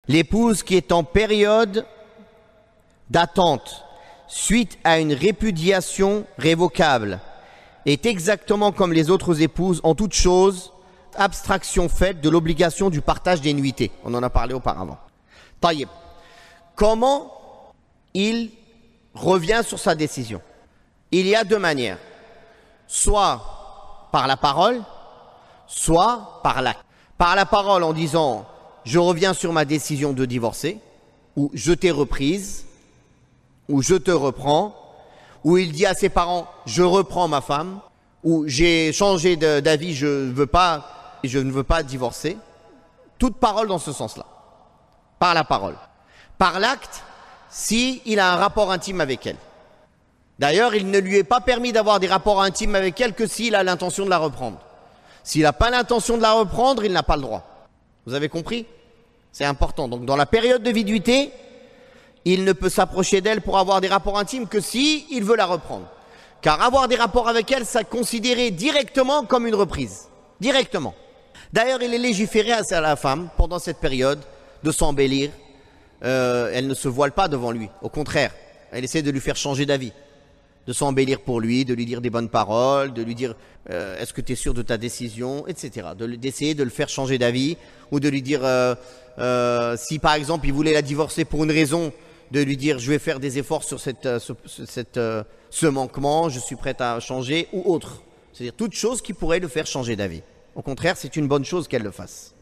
L'épouse qui est en période d'attente suite à une répudiation révocable est exactement comme les autres épouses en toute chose, abstraction faite de l'obligation du partage des nuitées. On en a parlé auparavant. Taïeb. Comment il revient sur sa décision? Il y a deux manières. Soit par la parole, soit par l'acte. Par la parole en disant « je reviens sur ma décision de divorcer » ou « je t'ai reprise » ou « je te reprends » ou il dit à ses parents « je reprends ma femme » ou « j'ai changé d'avis, je ne veux pas divorcer ». Toute parole dans ce sens-là. Par la parole. Par l'acte, s'il a un rapport intime avec elle. D'ailleurs, il ne lui est pas permis d'avoir des rapports intimes avec elle que s'il a l'intention de la reprendre. S'il n'a pas l'intention de la reprendre, il n'a pas le droit. Vous avez compris? C'est important. Donc, dans la période de viduité, il ne peut s'approcher d'elle pour avoir des rapports intimes que s'il veut la reprendre. Car avoir des rapports avec elle, ça considéré directement comme une reprise. Directement. D'ailleurs, il est légiféré à la femme, pendant cette période, de s'embellir. Elle ne se voile pas devant lui. Au contraire, elle essaie de lui faire changer d'avis. De s'embellir pour lui, de lui dire des bonnes paroles, de lui dire est-ce que tu es sûr de ta décision, etc. D'essayer de le faire changer d'avis ou de lui dire si par exemple il voulait la divorcer pour une raison, de lui dire je vais faire des efforts sur ce manquement, je suis prête à changer ou autre. C'est-à-dire toute chose qui pourrait le faire changer d'avis. Au contraire, c'est une bonne chose qu'elle le fasse.